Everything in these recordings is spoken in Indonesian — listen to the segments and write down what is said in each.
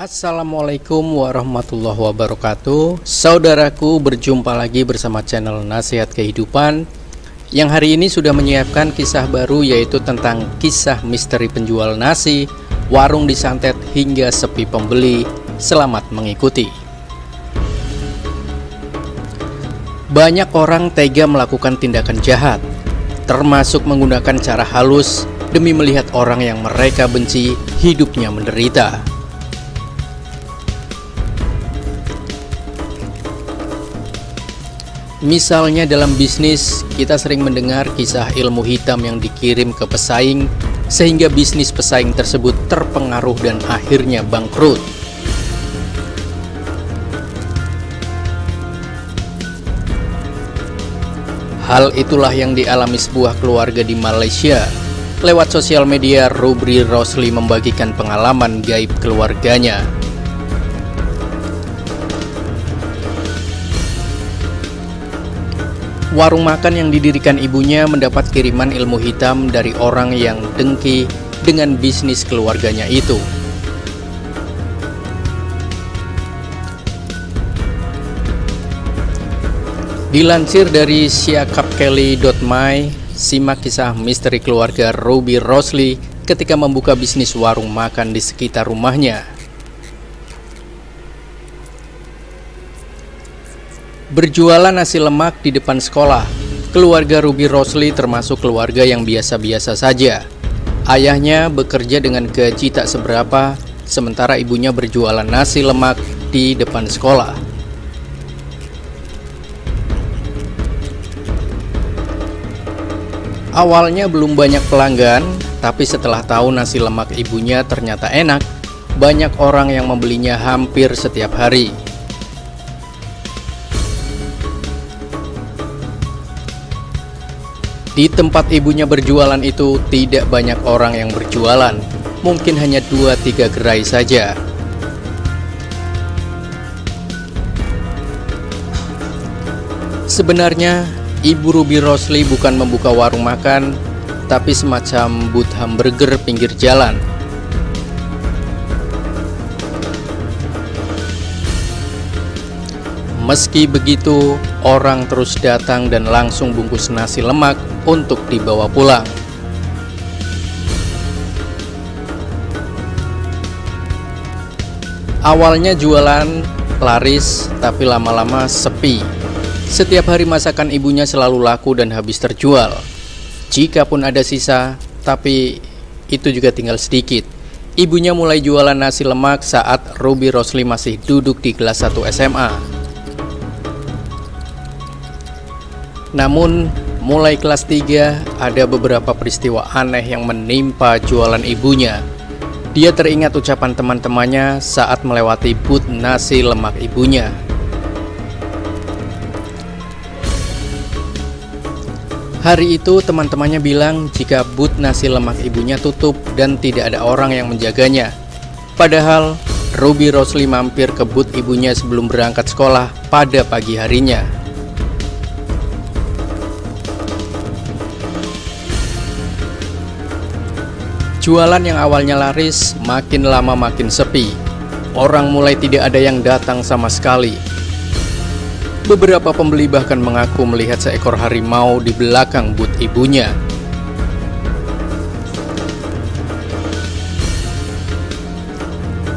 Assalamualaikum warahmatullahi wabarakatuh. Saudaraku, berjumpa lagi bersama channel Nasihat Kehidupan yang hari ini sudah menyiapkan kisah baru, yaitu tentang kisah misteri penjual nasi, warung disantet hingga sepi pembeli. Selamat mengikuti. Banyak orang tega melakukan tindakan jahat, termasuk menggunakan cara halus demi melihat orang yang mereka benci hidupnya menderita. Misalnya dalam bisnis, kita sering mendengar kisah ilmu hitam yang dikirim ke pesaing sehingga bisnis pesaing tersebut terpengaruh dan akhirnya bangkrut. Hal itulah yang dialami sebuah keluarga di Malaysia. Lewat sosial media, Ruby Rosli membagikan pengalaman gaib keluarganya. Warung makan yang didirikan ibunya mendapat kiriman ilmu hitam dari orang yang dengki dengan bisnis keluarganya itu. Dilansir dari siakapkelly.my, simak kisah misteri keluarga Ruby Rosli ketika membuka bisnis warung makan di sekitar rumahnya. Berjualan nasi lemak di depan sekolah, keluarga Ruby Rosli termasuk keluarga yang biasa-biasa saja. Ayahnya bekerja dengan gaji tak seberapa, sementara ibunya berjualan nasi lemak di depan sekolah. Awalnya belum banyak pelanggan, tapi setelah tahu nasi lemak ibunya ternyata enak, banyak orang yang membelinya hampir setiap hari. Di tempat ibunya berjualan itu tidak banyak orang yang berjualan, mungkin hanya 2-3 gerai saja. Sebenarnya, Ibu Ruby Rosli bukan membuka warung makan, tapi semacam booth hamburger pinggir jalan. Meski begitu, orang terus datang dan langsung bungkus nasi lemak untuk dibawa pulang. Awalnya jualan laris, tapi lama-lama sepi. Setiap hari masakan ibunya selalu laku dan habis terjual. Jika pun ada sisa, tapi itu juga tinggal sedikit. Ibunya mulai jualan nasi lemak saat Ruby Rosli masih duduk di kelas 1 SMA. Namun, mulai kelas 3 ada beberapa peristiwa aneh yang menimpa jualan ibunya. Dia teringat ucapan teman-temannya saat melewati booth nasi lemak ibunya. Hari itu teman-temannya bilang jika booth nasi lemak ibunya tutup dan tidak ada orang yang menjaganya. Padahal Ruby Rosli mampir ke booth ibunya sebelum berangkat sekolah pada pagi harinya. Jualan yang awalnya laris makin lama makin sepi. Orang mulai tidak ada yang datang sama sekali. Beberapa pembeli bahkan mengaku melihat seekor harimau di belakang booth ibunya.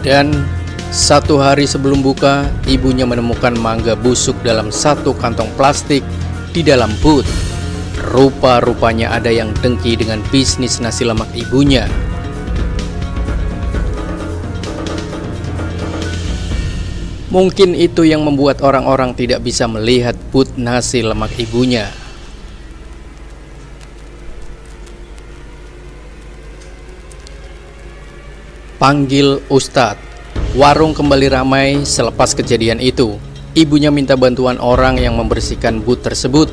Dan satu hari sebelum buka, ibunya menemukan mangga busuk dalam satu kantong plastik di dalam booth. Rupa-rupanya ada yang dengki dengan bisnis nasi lemak ibunya. Mungkin itu yang membuat orang-orang tidak bisa melihat booth nasi lemak ibunya. Panggil Ustadz. Warung kembali ramai selepas kejadian itu. Ibunya minta bantuan orang yang membersihkan booth tersebut,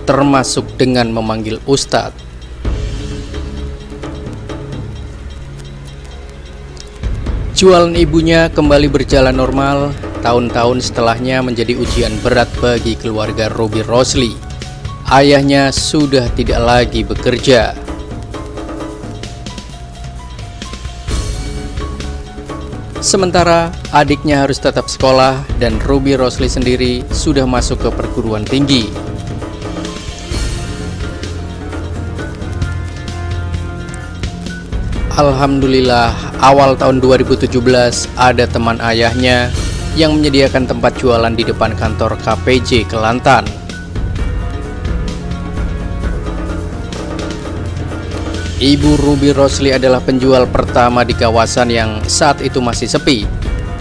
termasuk dengan memanggil Ustadz. Jualan ibunya kembali berjalan normal. Tahun-tahun setelahnya menjadi ujian berat bagi keluarga Ruby Rosli. Ayahnya sudah tidak lagi bekerja. Sementara adiknya harus tetap sekolah dan Ruby Rosli sendiri sudah masuk ke perguruan tinggi. Alhamdulillah, awal tahun 2017 ada teman ayahnya yang menyediakan tempat jualan di depan kantor KPJ Kelantan. Ibu Ruby Rosli adalah penjual pertama di kawasan yang saat itu masih sepi.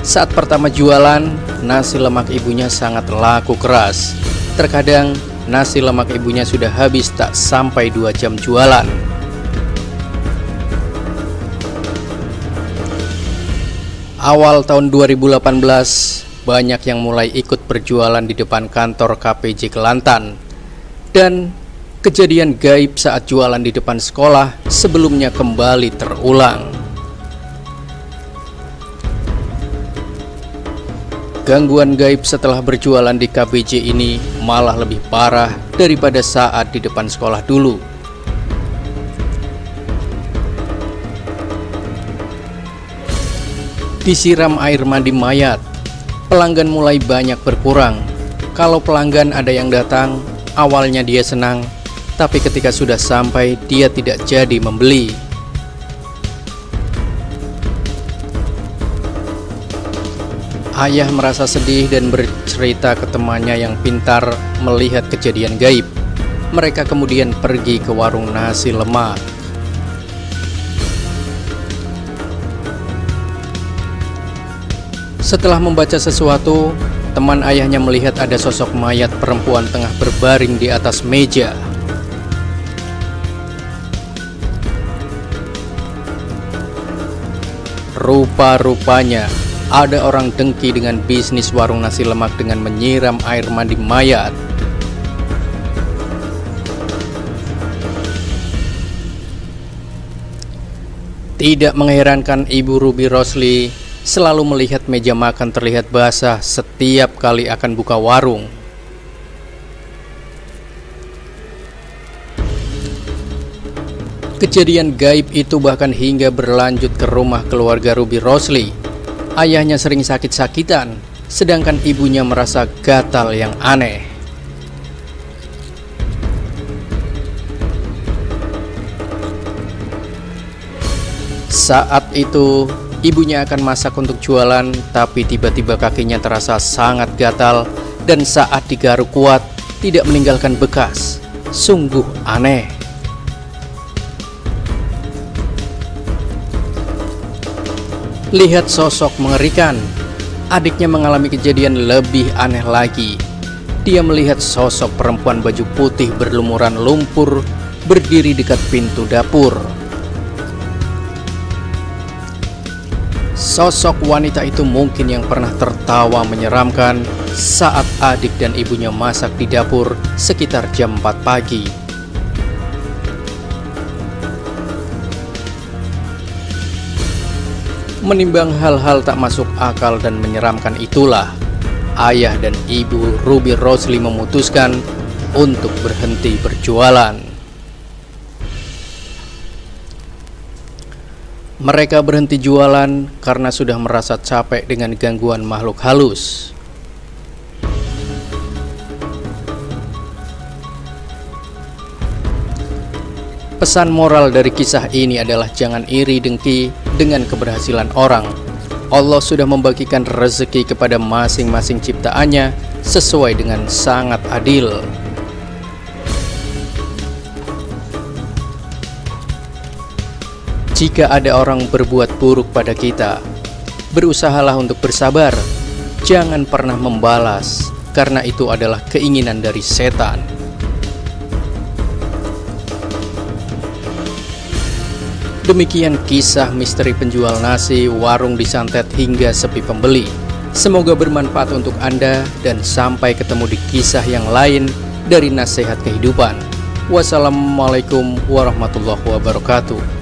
Saat pertama jualan, nasi lemak ibunya sangat laku keras. Terkadang, nasi lemak ibunya sudah habis tak sampai 2 jam jualan. Awal tahun 2018, banyak yang mulai ikut berjualan di depan kantor KPJ Kelantan. Dan kejadian gaib saat jualan di depan sekolah sebelumnya kembali terulang. Gangguan gaib setelah berjualan di KPJ ini malah lebih parah daripada saat di depan sekolah dulu. Disiram air mandi mayat, pelanggan mulai banyak berkurang. Kalau pelanggan ada yang datang, awalnya dia senang, tapi ketika sudah sampai, dia tidak jadi membeli. Ayah merasa sedih dan bercerita ke temannya yang pintar melihat kejadian gaib. Mereka kemudian pergi ke warung nasi lemak. Setelah membaca sesuatu, teman ayahnya melihat ada sosok mayat perempuan tengah berbaring di atas meja. Rupa-rupanya ada orang dengki dengan bisnis warung nasi lemak dengan menyiram air mandi mayat. Tidak mengherankan Ibu Ruby Rosli selalu melihat meja makan terlihat basah setiap kali akan buka warung. Kejadian gaib itu bahkan hingga berlanjut ke rumah keluarga Ruby Rosli. Ayahnya sering sakit-sakitan, sedangkan ibunya merasa gatal yang aneh. Saat itu, ibunya akan masak untuk jualan, tapi tiba-tiba kakinya terasa sangat gatal dan saat digaruk kuat, tidak meninggalkan bekas. Sungguh aneh. Lihat sosok mengerikan. Adiknya mengalami kejadian lebih aneh lagi. Dia melihat sosok perempuan baju putih berlumuran lumpur berdiri dekat pintu dapur. Sosok wanita itu mungkin yang pernah tertawa menyeramkan saat adik dan ibunya masak di dapur sekitar jam 4 pagi. Menimbang hal-hal tak masuk akal dan menyeramkan itulah, ayah dan ibu Ruby Rosli memutuskan untuk berhenti berjualan. Mereka berhenti jualan karena sudah merasa capek dengan gangguan makhluk halus. Pesan moral dari kisah ini adalah jangan iri dengki dengan keberhasilan orang. Allah sudah membagikan rezeki kepada masing-masing ciptaannya sesuai dengan sangat adil. Jika ada orang berbuat buruk pada kita, berusahalah untuk bersabar. Jangan pernah membalas, karena itu adalah keinginan dari setan. Demikian kisah misteri penjual nasi warung disantet hingga sepi pembeli. Semoga bermanfaat untuk Anda dan sampai ketemu di kisah yang lain dari nasihat kehidupan. Wassalamualaikum warahmatullahi wabarakatuh.